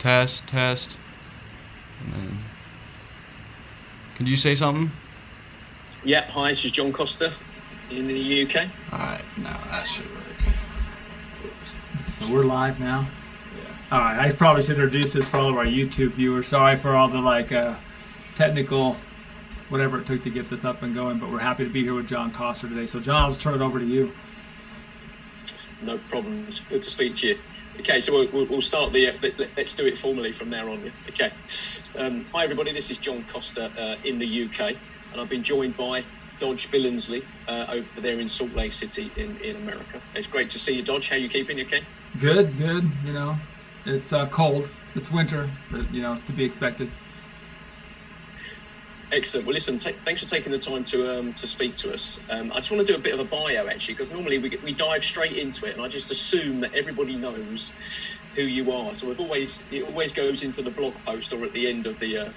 Test, test. And then, could you say something? Yeah, hi, this is John Costa in the UK. Alright, now that should work. So we're live now? Yeah. Alright, I probably should introduce this for all of our YouTube viewers. Sorry for all the technical whatever it took to get this up and going, but we're happy to be here with John Costa today. So John, I'll turn it over to you. No problem. It's good to speak to you. Okay, so we'll start let's do it formally from now on. Yeah? Okay. Hi everybody, this is John Costa in the UK, and I've been joined by Dodge Billingsley over there in Salt Lake City in America. It's great to see you, Dodge. How you keeping? You okay? Good. You know, it's cold. It's winter, but you know, it's to be expected. Excellent. Well, listen, thanks for taking the time to speak to us. I just want to do a bit of a bio, actually, because normally we dive straight into it, and I just assume that everybody knows who you are. So it always goes into the blog post or at the end of the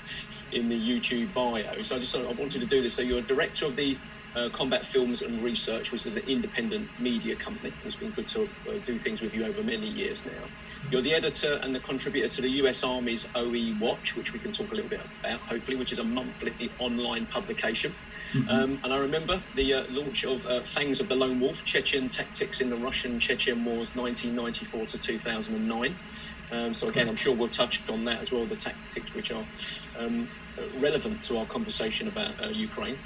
in the YouTube bio. So I wanted to do this. So you're a director of the Combat Films and Research, which is an independent media company. It's been good to do things with you over many years now. You're the editor and the contributor to the US Army's OE Watch, which we can talk a little bit about, hopefully, which is a monthly online publication. Mm-hmm. And I remember the launch of Fangs of the Lone Wolf, Chechen Tactics in the Russian-Chechen Wars, 1994 to 2009. So again, I'm sure we'll touch on that as well, the tactics which are relevant to our conversation about Ukraine.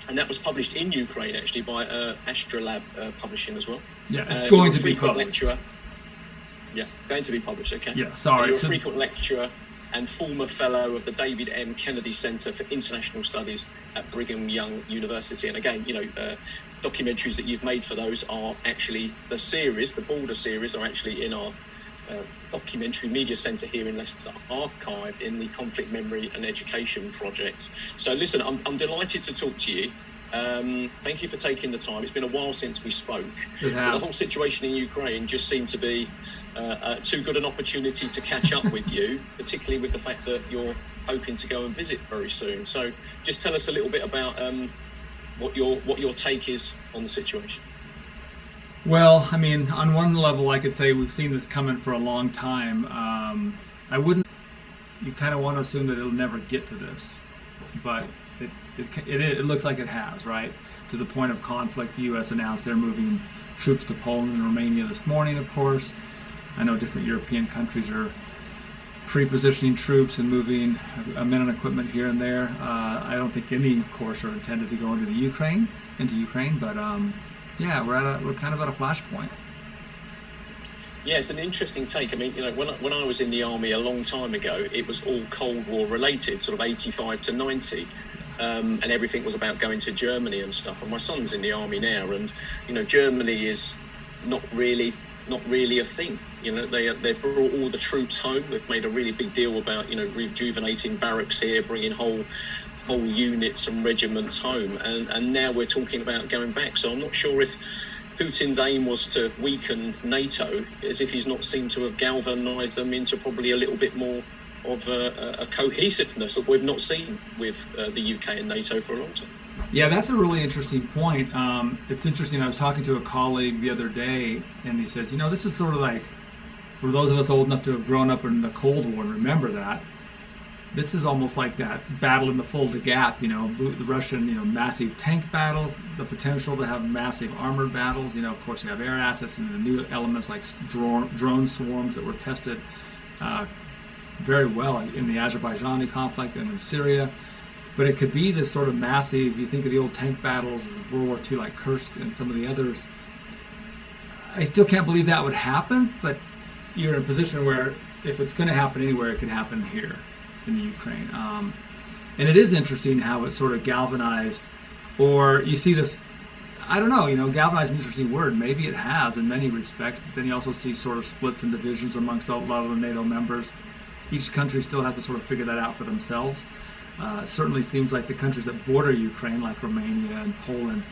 And that was published in Ukraine, actually, by Astrolab Publishing as well. Yeah, it's going to be published. Lecturer. Yeah, going to be published, okay. Yeah, sorry. You're a frequent lecturer and former fellow of the David M. Kennedy Center for International Studies at Brigham Young University. And again, you know, documentaries that you've made for those are actually the Border series are actually in our documentary media centre here in Leicester, archived in the Conflict Memory and Education Project. So listen, I'm delighted to talk to you. Thank you for taking the time. It's been a while since we spoke. It has. The whole situation in Ukraine just seemed to be too good an opportunity to catch up with you, particularly with the fact that you're hoping to go and visit very soon. So just tell us a little bit about what your take is on the situation. Well, I mean, on one level, I could say we've seen this coming for a long time. You kind of want to assume that it'll never get to this, but it looks like it has, right? To the point of conflict, the U.S. announced they're moving troops to Poland and Romania this morning, of course. I know different European countries are pre-positioning troops and moving men and equipment here and there. I don't think any, of course, are intended to go into Ukraine, but yeah, we're kind of at a flashpoint. Yeah, it's an interesting take. I mean, you know, when I was in the army a long time ago, it was all Cold War related, sort of 85 to 90, and everything was about going to Germany and stuff. And my son's in the army now, and you know, Germany is not really a thing. You know, they brought all the troops home. They've made a really big deal about, you know, rejuvenating barracks here, bringing whole units and regiments home, and now we're talking about going back. So I'm not sure if Putin's aim was to weaken NATO, as if he's not seemed to have galvanized them into probably a little bit more of a cohesiveness that we've not seen with the UK and NATO for a long time. Yeah, that's a really interesting point. It's interesting. I was talking to a colleague the other day, and he says, you know, this is sort of like, for those of us old enough to have grown up in the Cold War and remember that, this is almost like that battle in the Fulda Gap, you know, the Russian, you know, massive tank battles, the potential to have massive armored battles. You know, of course, you have air assets and the new elements like drone swarms that were tested very well in the Azerbaijani conflict and in Syria. But it could be this sort of massive, you think of the old tank battles of World War II, like Kursk and some of the others. I still can't believe that would happen, but you're in a position where if it's going to happen anywhere, it could happen here in the Ukraine. And it is interesting how it sort of galvanized, or you see this, I don't know, you know, galvanized is an interesting word. Maybe it has in many respects, but then you also see sort of splits and divisions amongst a lot of the NATO members. Each country still has to sort of figure that out for themselves. It certainly seems like the countries that border Ukraine, like Romania and Poland,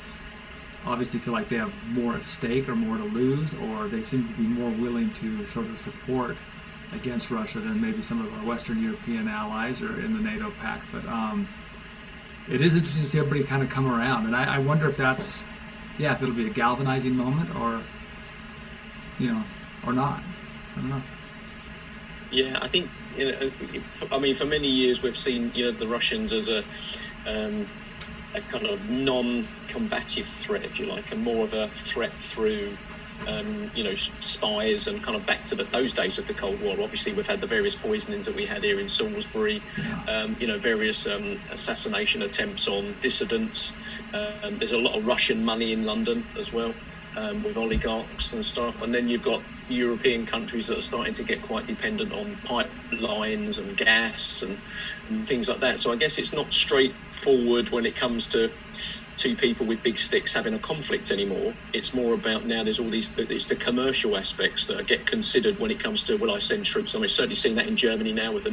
obviously feel like they have more at stake or more to lose, or they seem to be more willing to sort of support against Russia than maybe some of our Western European allies or in the NATO pact. But it is interesting to see everybody kind of come around, and I wonder if that's, if it'll be a galvanizing moment or, you know, or not. I don't know. Yeah, I think I mean, for many years we've seen the Russians as a kind of non-combative threat, if you like, and more of a threat through spies, and kind of back to those days of the Cold War. Obviously, we've had the various poisonings that we had here in Salisbury, various assassination attempts on dissidents. There's a lot of Russian money in London as well, with oligarchs and stuff. And then you've got European countries that are starting to get quite dependent on pipelines and gas and things like that. So I guess it's not straightforward when it comes to two people with big sticks having a conflict anymore. It's more about now there's all these, it's the commercial aspects that get considered when it comes to, will I send troops? I mean, certainly seen that in Germany now with a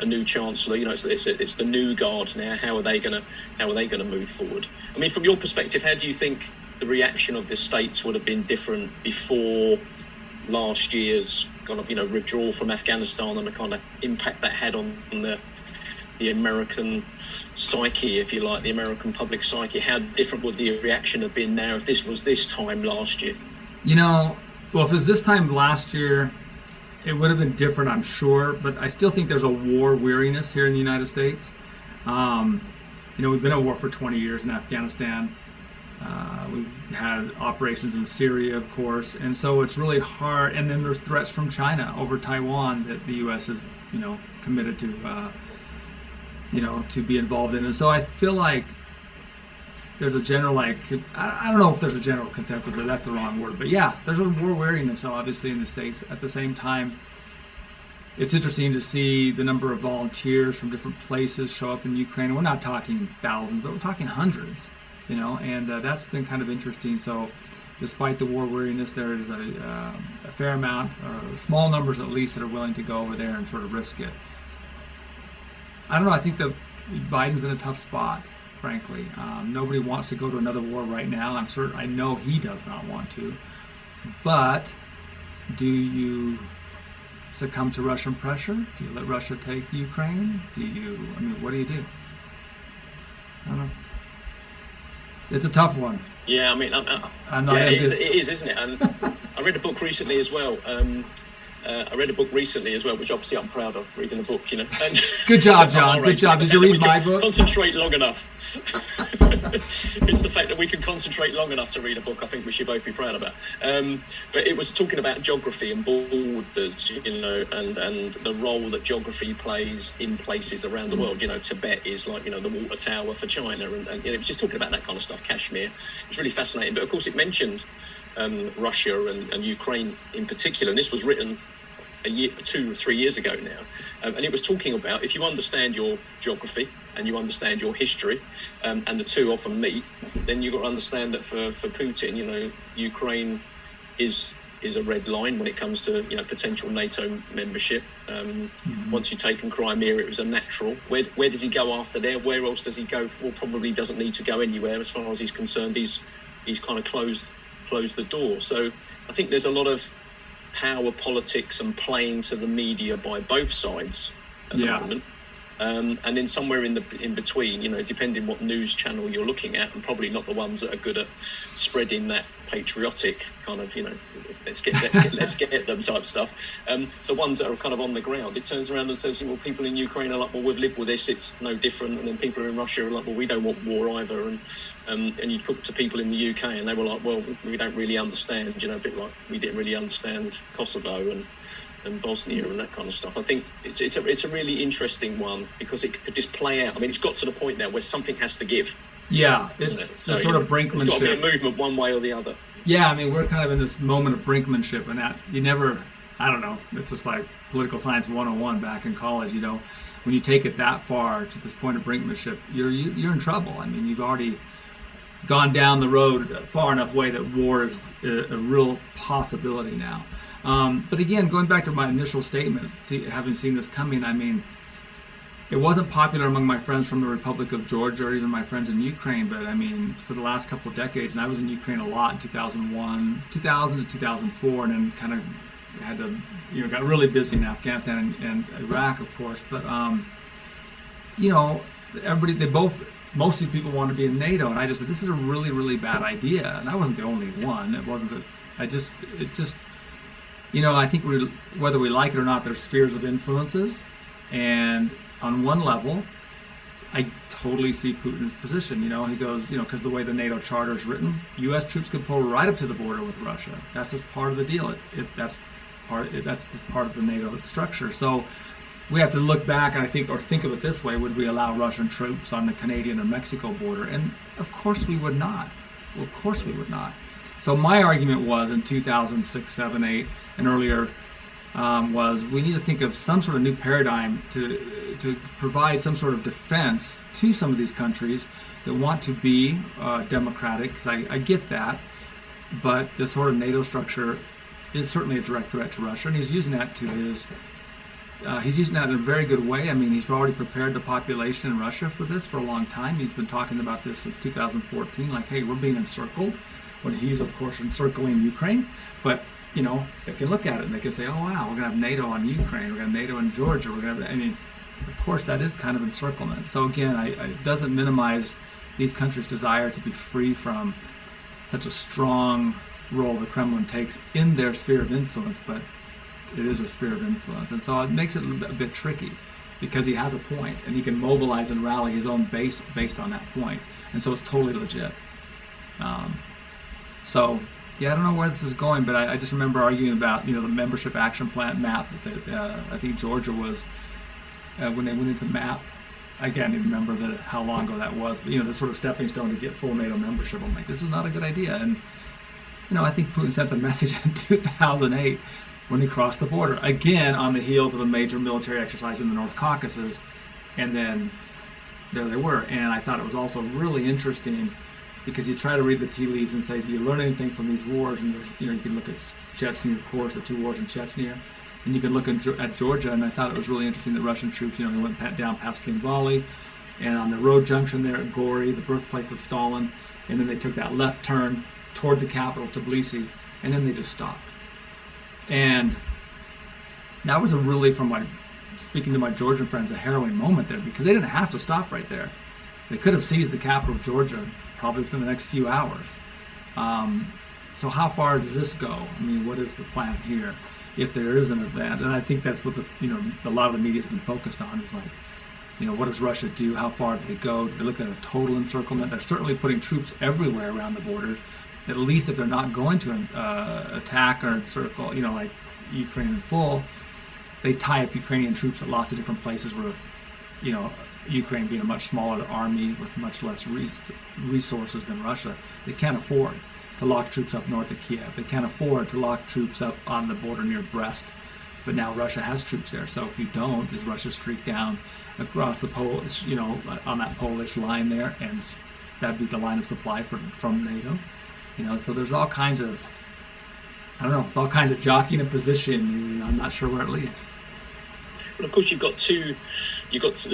new chancellor. It's the new guard now. How are they going to move forward? I mean, from your perspective, how do you think the reaction of the states would have been different before last year's kind of withdrawal from Afghanistan, and the kind of impact that had on the American psyche, if you like, the American public psyche? How different would the reaction have been now if this was this time last year? Well, if it was this time last year, it would have been different, I'm sure, but I still think there's a war weariness here in the United States. We've been at war for 20 years in Afghanistan. We've had operations in Syria, of course, and so it's really hard. And then there's threats from China over Taiwan that the U.S. is, committed to, to be involved in. And so I feel like there's a general, I don't know if there's a general consensus that's the wrong word, but yeah, there's a war weariness, obviously, in the States. At the same time, it's interesting to see the number of volunteers from different places show up in Ukraine. We're not talking thousands, but we're talking hundreds. And that's been kind of interesting. So despite the war weariness, there is a fair amount, small numbers at least, that are willing to go over there and sort of risk it. I don't know, I think that Biden's in a tough spot, frankly. Nobody wants to go to another war right now. I know he does not want to. But do you succumb to Russian pressure? Do you let Russia take Ukraine? What do you do? I don't know. It's a tough one. Yeah, I mean, it is, isn't it? And I read a book recently as well. Which obviously I'm proud of, reading a book, And Good job, John. Good job. Did you read my book? Concentrate long enough. It's the fact that we can concentrate long enough to read a book I think we should both be proud about. But it was talking about geography and borders, and the role that geography plays in places around the world. Tibet is like, the water tower for China, and it was just talking about that kind of stuff. Kashmir. It's really fascinating. But of course it mentioned Russia and Ukraine in particular, and this was written 2 or 3 years ago now, and it was talking about, if you understand your geography and you understand your history, and the two often meet, then you've got to understand that for Putin, Ukraine is a red line when it comes to potential NATO membership. Once you've taken Crimea, it was a natural. Where does he go after there? Where else does he go? Well, probably doesn't need to go anywhere as far as he's concerned. He's kind of closed the door. So I think there's a lot of power politics and playing to the media by both sides at the moment. And then somewhere in between, depending what news channel you're looking at, and probably not the ones that are good at spreading that patriotic kind of, let's get them type stuff. So ones that are kind of on the ground, it turns around and says, well, people in Ukraine are like, well, we've lived with this, it's no different. And then people in Russia are like, well, we don't want war either. And you talk to people in the UK and they were like, well, we don't really understand, a bit like we didn't really understand Kosovo and Bosnia and that kind of stuff. I think it's a really interesting one because it could just play out. I mean, it's got to the point now where something has to give. Yeah, it's the sort of brinkmanship. There's got to be a movement one way or the other. Yeah, I mean, we're kind of in this moment of brinkmanship, and that you never, I don't know, it's just like political science 101 back in college, when you take it that far to this point of brinkmanship, you're in trouble. I mean, you've already gone down the road far enough way that war is a real possibility now. But again, going back to my initial statement, having seen this coming, I mean, it wasn't popular among my friends from the Republic of Georgia or even my friends in Ukraine, but I mean, for the last couple of decades, and I was in Ukraine a lot in 2000 to 2004, and then kind of had to, got really busy in Afghanistan and Iraq, of course. But, most of these people wanted to be in NATO, and I just said, this is a really, really bad idea. And I wasn't the only one. It wasn't I think whether we like it or not, there's spheres of influences. And on one level, I totally see Putin's position. He goes, because the way the NATO charter is written, U.S. troops can pull right up to the border with Russia. That's just part of the deal. That's just part of the NATO structure. So we have to look back, I think, or think of it this way: would we allow Russian troops on the Canadian or Mexico border? And of course we would not. Of course we would not. So my argument was in 2006, 7, 8, and earlier, was we need to think of some sort of new paradigm to provide some sort of defense to some of these countries that want to be democratic. Because I get that, but the sort of NATO structure is certainly a direct threat to Russia, and he's using that to his. He's using that in a very good way. I mean, he's already prepared the population in Russia for this for a long time. He's been talking about this since 2014, like, hey, we're being encircled, when he's, of course, encircling Ukraine. But, they can look at it and they can say, oh, wow, we're going to have NATO on Ukraine, we're going to have NATO in Georgia, we're going to have, of course, that is kind of encirclement. So again, it doesn't minimize these countries' desire to be free from such a strong role the Kremlin takes in their sphere of influence, but it is a sphere of influence. And so it makes it a bit tricky, because he has a point and he can mobilize and rally his own base based on that point. And so it's totally legit. So yeah, I don't know where this is going, but I just remember arguing about, the membership action plan map that I think Georgia was, when they went into MAP. I can't even remember how long ago that was, but the sort of stepping stone to get full NATO membership. I'm like, this is not a good idea. And I think Putin sent the message in 2008 when he crossed the border, again on the heels of a major military exercise in the North Caucasus, and then there they were. And I thought it was also really interesting, because you try to read the tea leaves and say, do you learn anything from these wars? And there's, you can look at Chechnya, of course, the 2 wars in Chechnya, and you can look at Georgia. And I thought it was really interesting that Russian troops, they went down past Kinvali, and on the road junction there at Gori, the birthplace of Stalin, and then they took that left turn toward the capital, Tbilisi, and then they just stopped. And that was speaking to my Georgian friends, a harrowing moment there, because they didn't have to stop right there. They could have seized the capital of Georgia probably within the next few hours. So how far does this go? I mean, what is the plan here if there is an event? And I think that's what a lot of the media's been focused on, is like, what does Russia do? How far do they go? Do they look at a total encirclement? They're certainly putting troops everywhere around the borders. At least if they're not going to attack or encircle, like Ukraine in full, they tie up Ukrainian troops at lots of different places where, Ukraine being a much smaller army with much less resources than Russia, they can't afford to lock troops up north of Kiev. They can't afford to lock troops up on the border near Brest. But now Russia has troops there. So if you don't, does Russia streak down across the Polish, on that Polish line there, and that'd be the line of supply from NATO? So there's all kinds of, it's all kinds of jockeying a position. I'm not sure where it leads. But of course, you've got the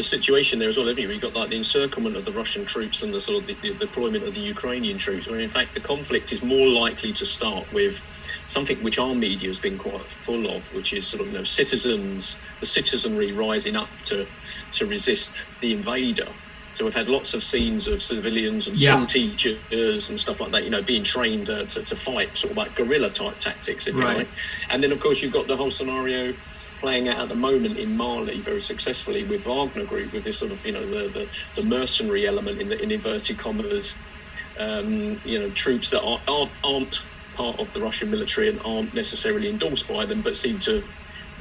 situation there as well, haven't you? You've got like the encirclement of the Russian troops and the sort of the deployment of the Ukrainian troops. I mean, in fact, the conflict is more likely to start with something which our media has been quite full of, which is sort of the citizenry rising up to resist the invader. So we've had lots of scenes of civilians and school teachers and stuff like that, being trained to fight, sort of like guerrilla type tactics, if you like. And then, of course, you've got the whole scenario playing out at the moment in Mali very successfully with Wagner Group, with this sort of, the mercenary element in inverted commas, troops that aren't part of the Russian military and aren't necessarily endorsed by them, but seem to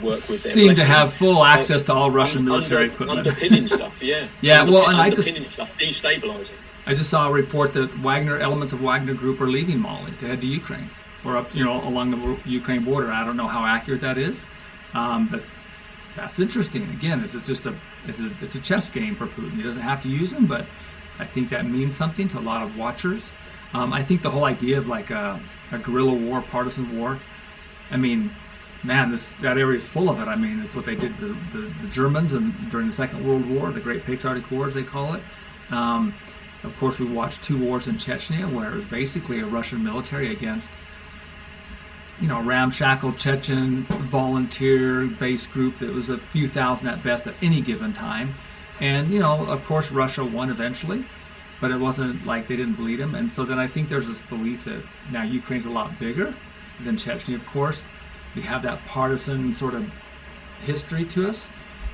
work with them. Seem to have full access to all Russian military equipment. Underpinning stuff, yeah. Destabilizing. I just saw a report that elements of Wagner Group are leaving Mali to head to Ukraine, or up, along the Ukraine border. I don't know how accurate that is, but that's interesting. Again, it's a chess game for Putin. He doesn't have to use them, but I think that means something to a lot of watchers. I think the whole idea of like a guerrilla war, partisan war. I mean, man, that area is full of it. I mean, it's what they did to the Germans during the Second World War, the Great Patriotic Wars, they call it. Of course, we watched 2 wars in Chechnya, where it was basically a Russian military against, ramshackle Chechen volunteer base group that was a few thousand at best at any given time. And, of course, Russia won eventually, but it wasn't like they didn't bleed them. And so then I think there's this belief that now Ukraine's a lot bigger than Chechnya, of course. We have that partisan sort of history to us.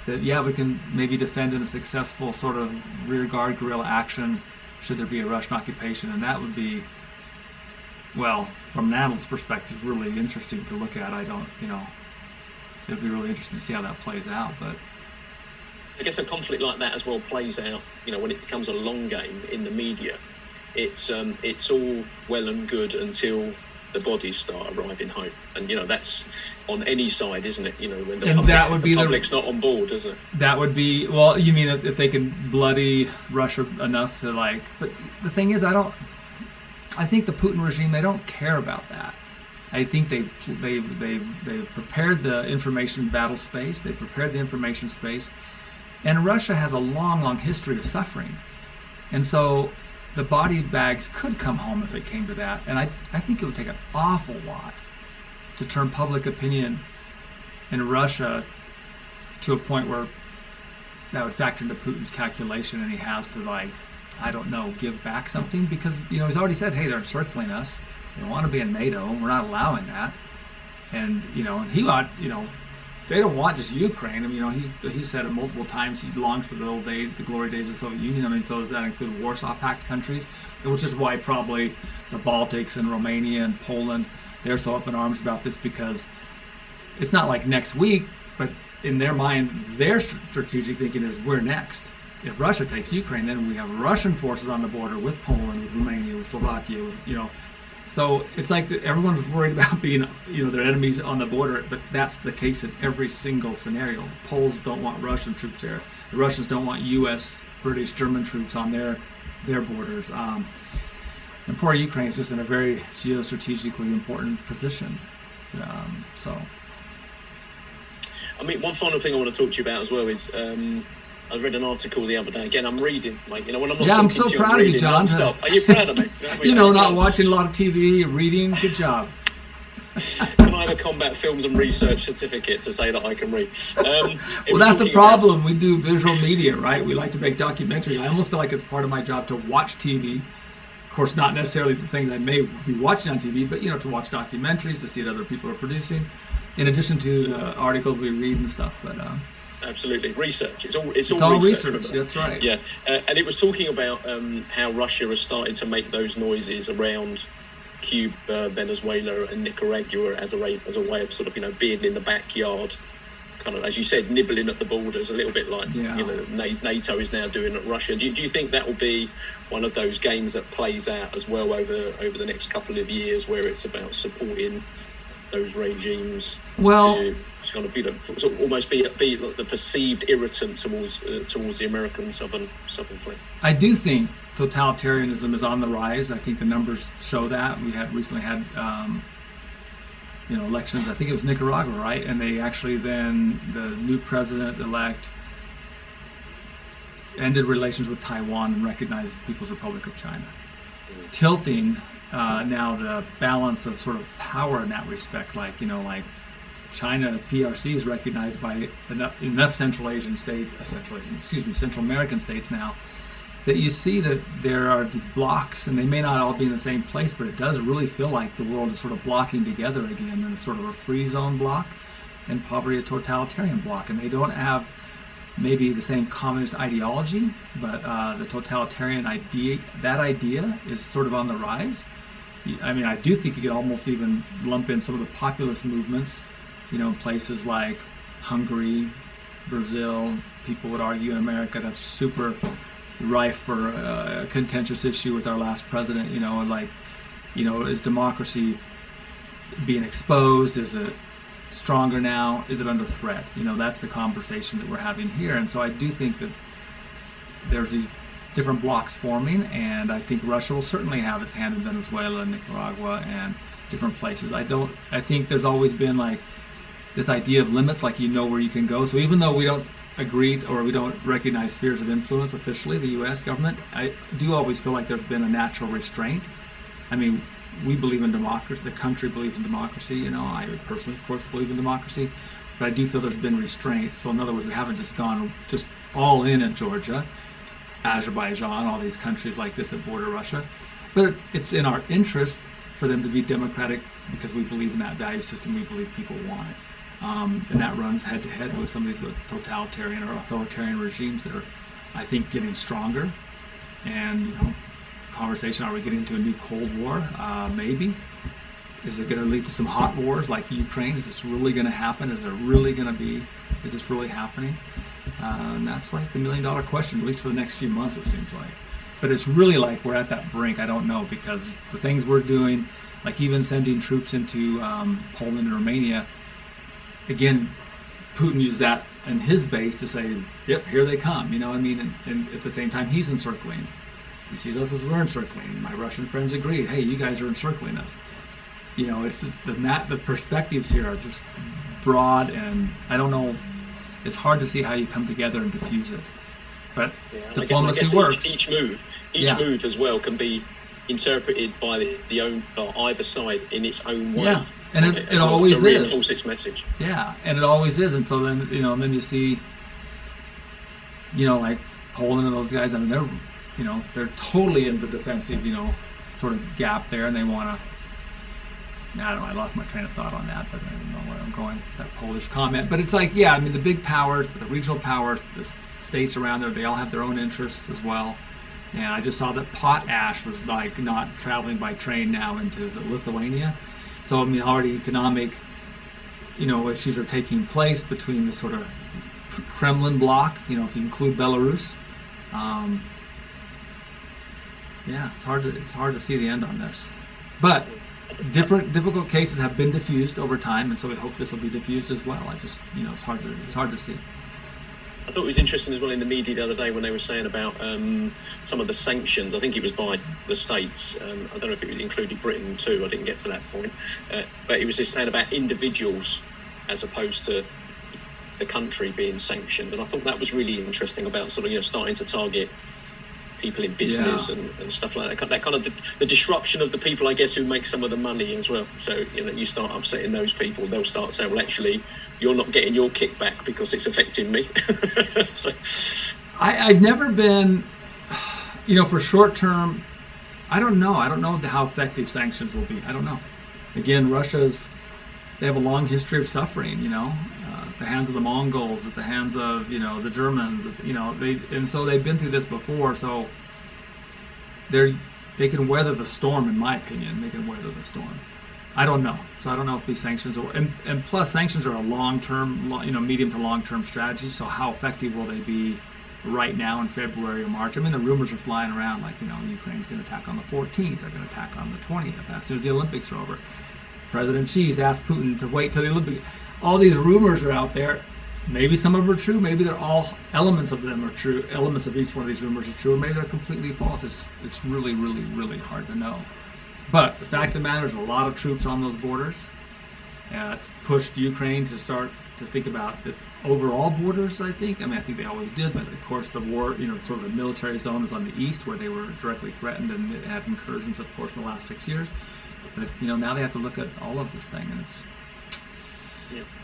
that we can maybe defend in a successful sort of rearguard guerrilla action should there be a Russian occupation, and that would be, well, from an analyst's perspective, really interesting to look at. It'd be really interesting to see how that plays out. But I guess a conflict like that as well plays out, when it becomes a long game in the media. It's all well and good until the bodies start arriving home, and that's on any side, isn't it? When the public's not on board, is it? That would be, well, you mean if they can bloody Russia enough to but the thing is, I think the Putin regime, they don't care about that. I think they prepared the information battle space, they prepared the information space, and Russia has a long history of suffering, and so the body bags could come home if it came to that. And I think it would take an awful lot to turn public opinion in Russia to a point where that would factor into Putin's calculation, and he has to, give back something, because, he's already said, hey, they're encircling us. They want to be in NATO, and we're not allowing that. And, and he want, they don't want just Ukraine. I mean, he's said it multiple times. He longs for the old days, the glory days of the Soviet Union. I mean, so does that include Warsaw Pact countries, which is why probably the Baltics and Romania and Poland, they're so up in arms about this, because it's not like next week, but in their mind, their strategic thinking is we're next. If Russia takes Ukraine, then we have Russian forces on the border with Poland, with Romania, with Slovakia, So it's like everyone's worried about being, their enemies on the border, but that's the case in every single scenario. The Poles don't want Russian troops there. The Russians don't want U.S., British, German troops on their borders. And poor Ukraine is just in a very geostrategically important position. I mean, one final thing I want to talk to you about as well is I read an article the other day. Again, I'm reading, mate. When I'm not I'm talking so to you, proud I'm of you, reading John. non-stop. Are you proud of me? Not watching a lot of TV, reading. Good job. Can I have a combat films and research certificate to say that I can read? Well, that's the problem. We do visual media, right? We like to make documentaries. I almost feel like it's part of my job to watch TV. Of course, not necessarily the things I may be watching on TV, but to watch documentaries, to see what other people are producing, in addition to the articles we read and stuff. But absolutely, research. It's all research. That's right. Yeah, and it was talking about how Russia is starting to make those noises around Cuba, Venezuela, and Nicaragua as a way of sort of being in the backyard, kind of, as you said, nibbling at the borders, a little bit like NATO is now doing at Russia. Do you think that will be one of those games that plays out as well over the next couple of years, where it's about supporting those regimes? To kind of sort of almost be like the perceived irritant towards the American southern flank. I do think totalitarianism is on the rise. I think the numbers show that. We recently had elections. I think it was Nicaragua, right? And they actually then, the new president-elect ended relations with Taiwan and recognized the People's Republic of China, tilting now the balance of sort of power in that respect. Like China, PRC is recognized by enough Central American states now, that you see that there are these blocks, and they may not all be in the same place, but it does really feel like the world is sort of blocking together again in a sort of a free zone block, and probably a totalitarian block. And they don't have maybe the same communist ideology, but the totalitarian idea is sort of on the rise. I mean, I do think you could almost even lump in some of the populist movements, places like Hungary, Brazil. People would argue in America that's super rife for a contentious issue with our last president. Is democracy being exposed? Is it stronger now? Is it under threat? That's the conversation that we're having here. And so I do think that there's these different blocks forming, and I think Russia will certainly have its hand in Venezuela and Nicaragua and different places. I think there's always been this idea of limits, where you can go. So even though we don't agree or we don't recognize spheres of influence officially, the U.S. government, I do always feel like there's been a natural restraint. I mean, we believe in democracy. The country believes in democracy. I personally, of course, believe in democracy, but I do feel there's been restraint. So in other words, we haven't just gone just all in at Georgia, Azerbaijan, all these countries like this that border Russia. But it's in our interest for them to be democratic, because we believe in that value system. We believe people want it. and that runs head to head with some of these totalitarian or authoritarian regimes that are, I think, getting stronger. And conversation: are we getting into a new Cold War? Maybe. Is it going to lead to some hot wars like Ukraine? Is this really going to happen? Is this really happening? And that's like the $1 million question, at least for the next few months, it seems like. But it's really like we're at that brink. I don't know, because the things we're doing, like even sending troops into Poland and Romania, again, Putin used that in his base to say, yep, here they come, and at the same time he's encircling. He sees us as we're encircling. My Russian friends agree, hey, you guys are encircling us. It's the perspectives here are just broad, and I don't know, it's hard to see how you come together and diffuse it. But diplomacy works. Each move as well can be interpreted by either side in its own way. Yeah, and it always is. To reinforce its message. Yeah, and it always is. And so then then you see, like Poland and those guys. I mean, they're totally in the defensive, sort of gap there, and they want to. I don't know. I lost my train of thought on that, but I don't know where I'm going. That Polish comment, but it's like, the big powers, but the regional powers, the states around there, they all have their own interests as well. And I just saw that potash was like not traveling by train now into Lithuania. So already economic, issues are taking place between the sort of Kremlin bloc. If you include Belarus, it's hard to see the end on this, but. Difficult cases have been diffused over time, and so we hope this will be diffused as well. I just, it's hard to see. I thought it was interesting as well in the media the other day when they were saying about some of the sanctions. I think it was by the states. I don't know if it included Britain too. I didn't get to that point, but it was just saying about individuals as opposed to the country being sanctioned, and I thought that was really interesting about sort of starting to target people in business and stuff like that. That kind of the disruption of the people, I guess, who make some of the money as well. So you start upsetting those people, they'll start saying, well, actually, you're not getting your kickback because it's affecting me. So I've never been, for short term. I don't know how effective sanctions will be. I don't know. Again, they have a long history of suffering. At the hands of the Mongols, at the hands of the Germans, so they've been through this before. So they can weather the storm, in my opinion. They can weather the storm. I don't know. So I don't know if these sanctions and plus sanctions are a long-term, medium to long-term strategy. So how effective will they be right now in February or March? I mean, the rumors are flying around like Ukraine's going to attack on the 14th. They're going to attack on the 20th as soon as the Olympics are over. President Xi's asked Putin to wait till the Olympics. All these rumors are out there. Maybe some of them are true. Maybe they're all elements of them are true. Elements of each one of these rumors are true, or maybe they're completely false. It's really, really, really hard to know. But the fact of the matter is, a lot of troops on those borders. It's pushed Ukraine to start to think about its overall borders. I think they always did, but of course the war, sort of the military zone is on the east, where they were directly threatened and had incursions, of course, in the last 6 years. But now they have to look at all of this thing, and it's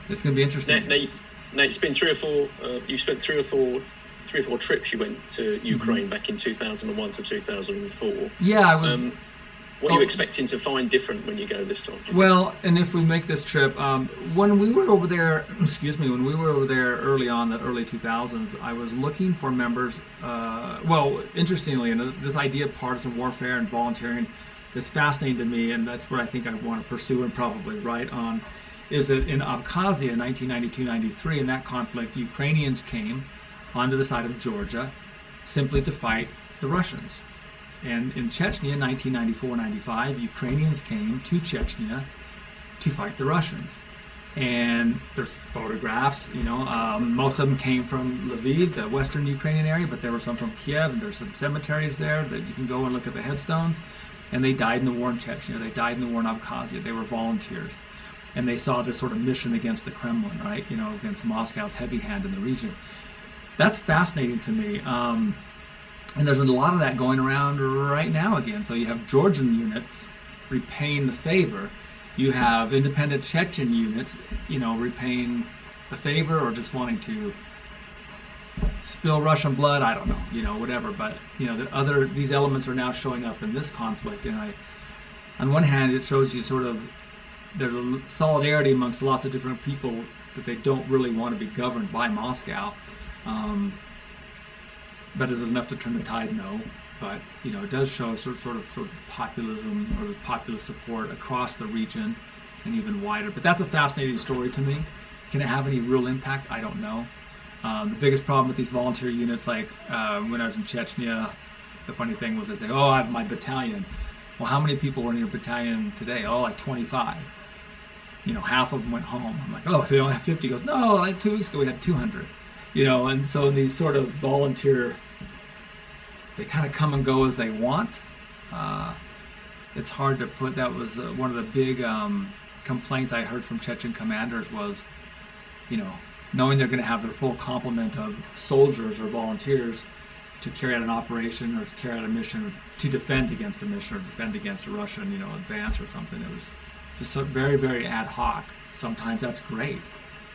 going to be interesting. Now it's been 3 or 4. You spent 3 or 4 trips. You went to Ukraine back in 2001 to 2004. Yeah, I was. What are you expecting to find different when you go this time? Well, and if we make this trip, when we were over there, early on, the early 2000s, I was looking for members. Interestingly, and this idea of partisan warfare and volunteering is fascinating to me, and that's what I think I want to pursue and probably write on, is that in Abkhazia in 1992-93, in that conflict, Ukrainians came onto the side of Georgia simply to fight the Russians. And in Chechnya in 1994-95, Ukrainians came to Chechnya to fight the Russians. And there's photographs, most of them came from Lviv, the western Ukrainian area, but there were some from Kiev, and there's some cemeteries there that you can go and look at the headstones. And they died in the war in Chechnya. They died in the war in Abkhazia. They were volunteers. And they saw this sort of mission against the Kremlin, right? Against Moscow's heavy hand in the region. That's fascinating to me. And there's a lot of that going around right now again. So you have Georgian units repaying the favor. You have independent Chechen units, repaying the favor or just wanting to spill Russian blood. I don't know, whatever. But, these elements are now showing up in this conflict. And on one hand, it shows you sort of there's a solidarity amongst lots of different people that they don't really want to be governed by Moscow. But is it enough to turn the tide? No. But it does show sort of populism, or this populist support across the region and even wider. But that's a fascinating story to me. Can it have any real impact? I don't know. The biggest problem with these volunteer units, like when I was in Chechnya, the funny thing was they say, "Oh, I have my battalion." Well, how many people were in your battalion today? Oh, like 25. Half of them went home. I'm like, "Oh, so you only have 50?" He goes, "No, like 2 weeks ago we had 200." And so these sort of volunteer, they kind of come and go as they want. It's hard to put. That was one of the big complaints I heard from Chechen commanders was, knowing they're going to have their full complement of soldiers or volunteers to carry out an operation or to carry out a mission, or to defend against a mission or defend against a Russian, advance or something. It was just very, very ad hoc. Sometimes that's great,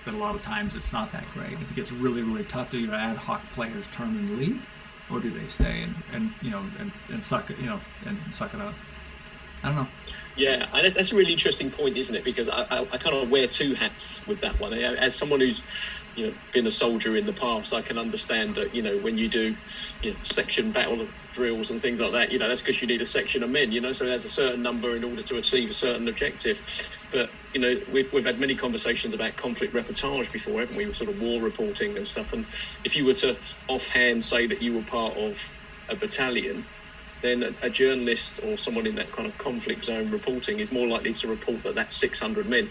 but a lot of times it's not that great. If it gets really, really tough, do your ad hoc players turn and leave, or do they stay and suck it, and suck it up? I don't know. Yeah, and that's a really interesting point, isn't it? Because I kind of wear two hats with that one. As someone who's, been a soldier in the past, I can understand that, when you do section battle drills and things like that, that's because you need a section of men, so there's a certain number in order to achieve a certain objective. But, we've had many conversations about conflict reportage before, haven't we? Sort of war reporting and stuff. And if you were to offhand say that you were part of a battalion, then a journalist or someone in that kind of conflict zone reporting is more likely to report that that's 600 men,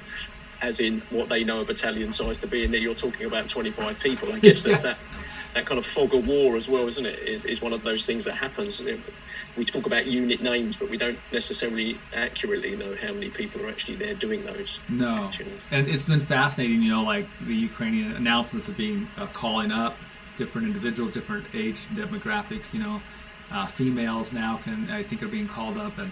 as in what they know a battalion size to be, and that you're talking about 25 people. I guess that's that kind of fog of war as well, isn't it? Is one of those things that happens. We talk about unit names, but we don't necessarily accurately know how many people are actually there doing those. No, actually. And it's been fascinating, like the Ukrainian announcements of being calling up different individuals, different age demographics, females now I think are being called up and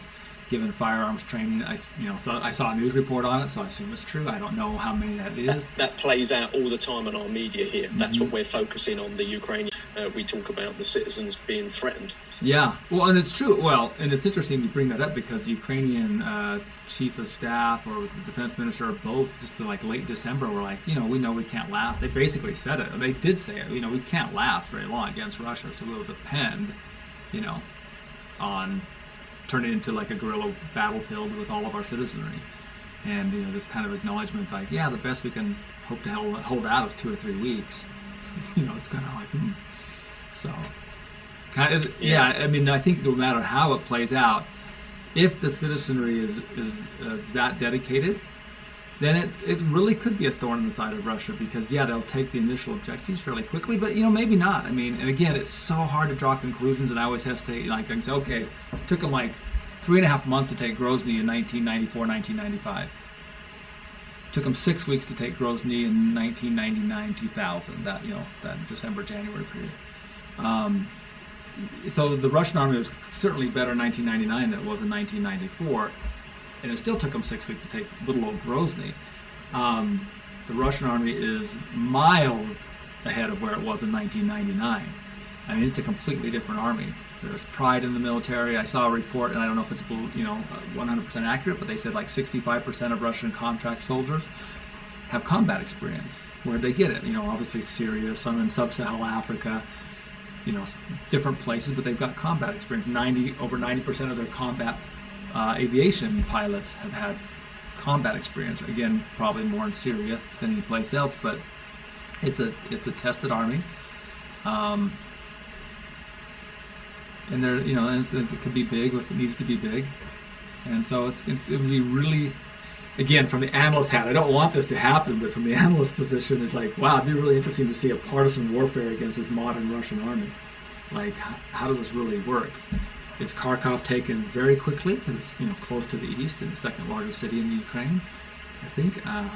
given firearms training. I saw a news report on it, so I assume it's true. I don't know how many that is. That plays out all the time in our media here. That's what we're focusing on, the Ukrainian. We talk about the citizens being threatened. Yeah, well, and it's true. Well, and it's interesting you bring that up because the Ukrainian chief of staff or the defense minister, both just like late December, were like, we know we can't last. They basically said it. They did say it. We can't last very long against Russia, so we'll depend on turning it into like a guerrilla battlefield with all of our citizenry. And, this kind of acknowledgement, like, the best we can hope to hold out is 2 or 3 weeks. It's kind of like, So, kind of, I think no matter how it plays out, if the citizenry is that dedicated, then it really could be a thorn in the side of Russia, because they'll take the initial objectives fairly quickly, but maybe not. And again, it's so hard to draw conclusions, and I always hesitate. Like, I can say, okay, it took them like 3.5 months to take Grozny in 1994, 1995. It took them 6 weeks to take Grozny in 1999, 2000. That that December, January period. So the Russian army was certainly better in 1999 than it was in 1994. And it still took them 6 weeks to take little old Grozny. The Russian army is miles ahead of where it was in 1999. It's a completely different army. There's pride in the military. I saw a report, and I don't know if it's 100% accurate, but they said like 65% of Russian contract soldiers have combat experience. Where'd they get it? Obviously Syria, some in sub-Saharan Africa, different places, but they've got combat experience. Over 90% of their combat aviation pilots have had combat experience. Again, probably more in Syria than any place else, but it's a tested army, and they're it could be big if it needs to be big, and so it would be really, again, from the analyst hat, I don't want this to happen, but from the analyst position, it's like, wow, it'd be really interesting to see a partisan warfare against this modern Russian army. Like, how does this really work? Is Kharkov taken very quickly because it's close to the east and the second largest city in Ukraine? I think I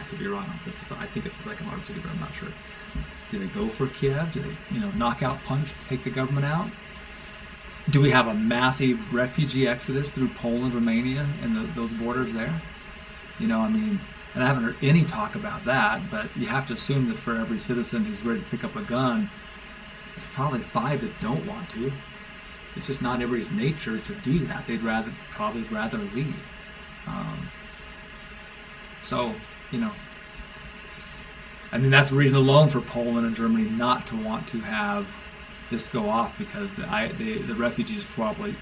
could be wrong on this. I think it's the second largest city, but I'm not sure. Do they go for Kiev? Do they knockout punch to take the government out? Do we have a massive refugee exodus through Poland, Romania, and those borders there? And I haven't heard any talk about that. But you have to assume that for every citizen who's ready to pick up a gun, there's probably 5 that don't want to. It's just not everybody's nature to do that. They'd probably rather leave. So, I mean, that's the reason alone for Poland and Germany not to want to have this go off, because the refugees probably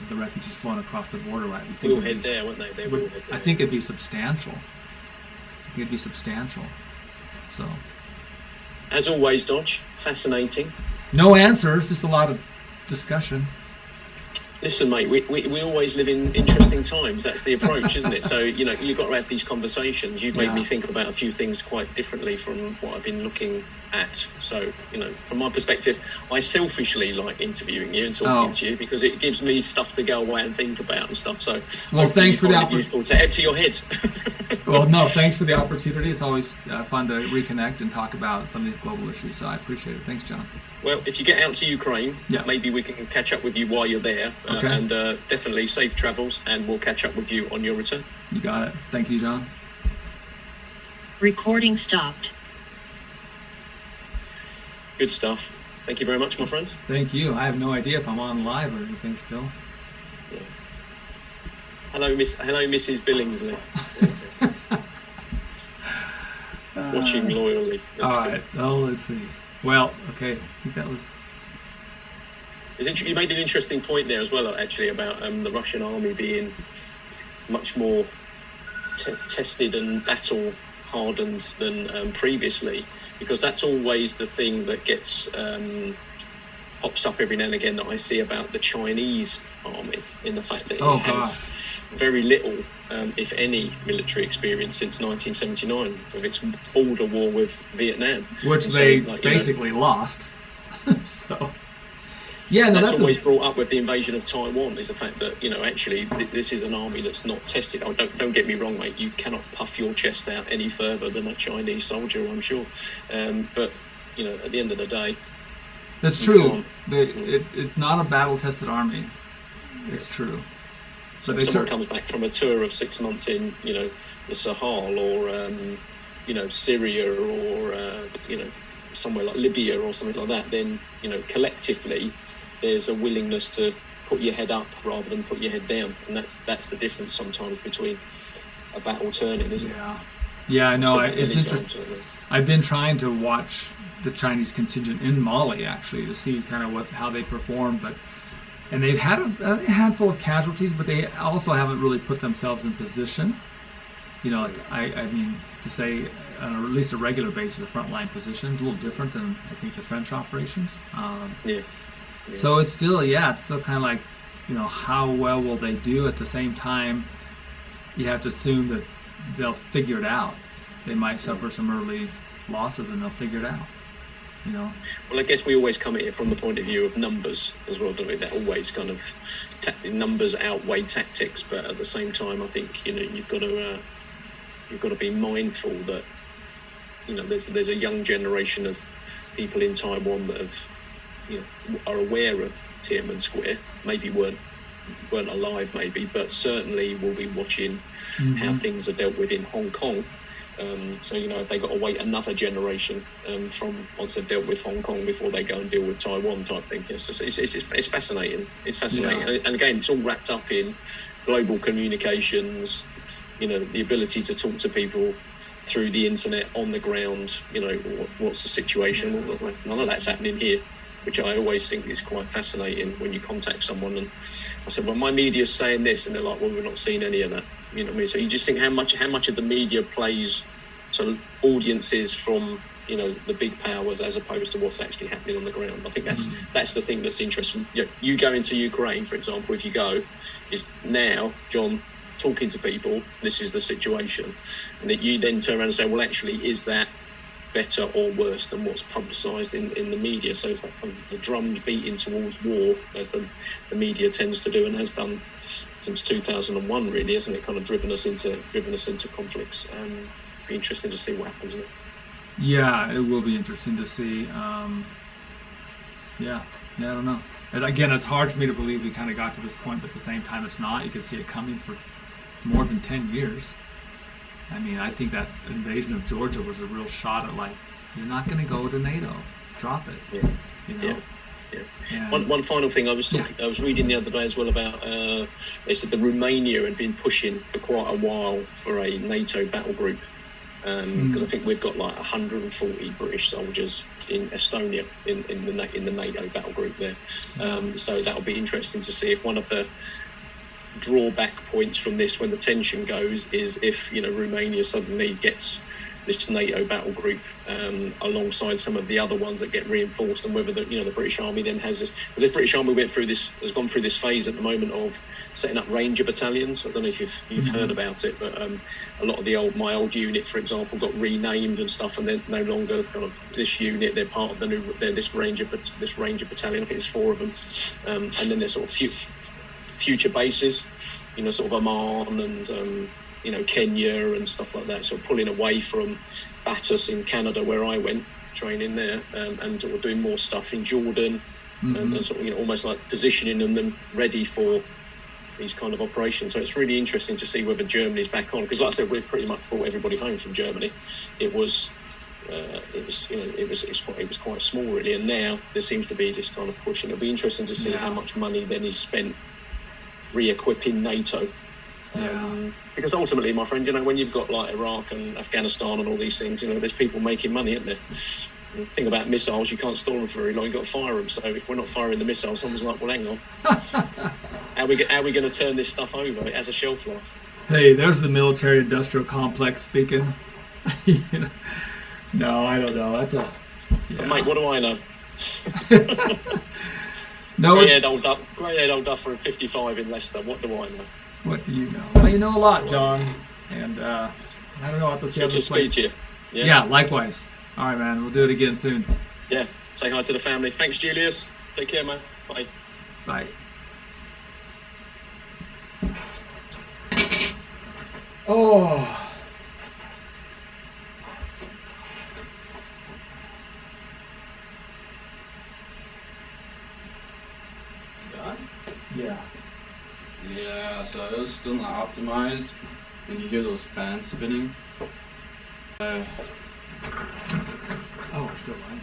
the refugees flowing across the border. I think will head there, won't they? They will head there. I think it'd be substantial. So, as always, Dodge, fascinating. No answers, just a lot of discussion. Listen, mate, we always live in interesting times. That's the approach, isn't it? So, you know, you've got to have these conversations. You've made me think about a few things quite differently from what I've been looking at. So, you know, from my perspective, I selfishly like interviewing you and talking to you, because it gives me stuff to go away and think about and stuff. So, well, thanks for the opportunity. Useful to empty your head. Well, no, thanks for the opportunity. It's always fun to reconnect and talk about some of these global issues. So I appreciate it. Thanks, John. Well, if you get out to Ukraine, maybe we can catch up with you while you're there. And definitely safe travels, and we'll catch up with you on your return. You got it. Thank you, John. Recording stopped. Good stuff. Thank you very much, my friend. Thank you. I have no idea if I'm on live or anything still. Yeah. Hello, Mrs. Billingsley. Watching loyally. All right. Oh, let's see. Well, okay. I think that was. You made an interesting point there as well, actually, about the Russian army being much more tested and battle hardened than previously, because that's always the thing that gets pops up every now and again that I see about the Chinese army, in the fact that it has very little, if any, military experience since 1979 with its border war with Vietnam, which they basically lost. So. Yeah, no, that's always brought up with the invasion of Taiwan, is the fact that, you know, actually this is an army that's not tested. Oh, don't get me wrong, mate. You cannot puff your chest out any further than a Chinese soldier, I'm sure. But, you know, at the end of the day, that's true. It's not a battle-tested army. It's true. So if someone comes back from a tour of 6 months in, you know, the Sahel or, you know, Syria or, you know, somewhere like Libya or something like that, then, you know, collectively there's a willingness to put your head up rather than put your head down, and that's the difference sometimes between a battle turning, isn't it? Yeah, I know. It's interesting. I've been trying to watch the Chinese contingent in Mali, actually, to see kind of how they perform, and they've had a handful of casualties, but they also haven't really put themselves in position. You know, like I mean, to say on at least a regular basis, a frontline position, a little different than I think the French operations. So it's still kind of like, you know, how well will they do? At the same time, you have to assume that they'll figure it out. They might suffer some early losses, and they'll figure it out. You know. Well, I guess we always come at it from the point of view of numbers as well, don't we? That always kind of numbers outweigh tactics, but at the same time, I think, you know, you've got to be mindful that, you know, there's a young generation of people in Taiwan that have, you know, are aware of Tiananmen Square. Maybe weren't alive, maybe, but certainly will be watching how things are dealt with in Hong Kong. So, you know, they got to wait another generation from once they've dealt with Hong Kong before they go and deal with Taiwan, type thing. Yes, it's fascinating. It's fascinating, and again, it's all wrapped up in global communications. You know, the ability to talk to people through the internet on the ground. You know, what's the situation? None of that's happening here, which I always think is quite fascinating when you contact someone. And I said, well, my media's saying this, and they're like, well, we're not seeing any of that. You know what I mean? So you just think how much of the media plays to audiences from, you know, the big powers as opposed to what's actually happening on the ground. I think that's the thing that's interesting. You go into Ukraine, for example, if you go, is now, John, talking to people, this is the situation, and that you then turn around and say, well, actually, is that better or worse than what's publicised in the media? So it's like the drum beating towards war, as the media tends to do and has done since 2001, really, hasn't it? Kind of driven us into conflicts. Be interesting to see what happens there. Yeah, it will be interesting to see. I don't know. And again, it's hard for me to believe we kind of got to this point, but at the same time, it's not. You can see it coming for more than 10 years. I mean, I think that invasion of Georgia was a real shot at, like, you're not going to go to NATO. Drop it. Yeah. You know? Yeah. One final thing, I was reading the other day as well about, they said that Romania had been pushing for quite a while for a NATO battle group. because I think we've got like 140 British soldiers in Estonia in the NATO battle group there. So that'll be interesting to see if one of the drawback points from this, when the tension goes, is if Romania suddenly gets this NATO battle group alongside some of the other ones that get reinforced, and whether the British Army then has this, because the British Army has gone through this phase at the moment of setting up Ranger battalions. I don't know if you've heard about it, but a lot of my old unit, for example, got renamed and stuff, and they're no longer kind of this unit. They're part of this Ranger battalion. I think there's 4 of them, and then there's sort of future bases, sort of Oman and Kenya and stuff like that, sort of pulling away from Batus in Canada, where I went training there, and sort of doing more stuff in Jordan, and sort of almost like positioning them ready for these kind of operations. So it's really interesting to see whether Germany's back on, because like I said, we've pretty much brought everybody home from Germany. It was quite small really, and now there seems to be this kind of push, and it'll be interesting to see how much money then is spent re-equipping NATO. Because ultimately, my friend, when you've got like Iraq and Afghanistan and all these things, there's people making money, isn't there? The thing about missiles, you can't store them for very long, you've got to fire them. So if we're not firing the missiles, someone's like, well, hang on. How are we going to turn this stuff over? It has a shelf life. Hey, there's the military-industrial complex speaking. No, I don't know. That's Mate, what do I know? No, grey-haired old duffer and 55 in Leicester. What do I know? What do you know? Well, you know a lot, John. And I don't know what to say. Good to speak to you. Yeah, likewise. All right, man. We'll do it again soon. Yeah. Say hi to the family. Thanks, Julius. Take care, man. Bye. Bye. Oh. Yeah. Yeah, so it was still not optimized, and you hear those fans spinning. Oh, we're still live.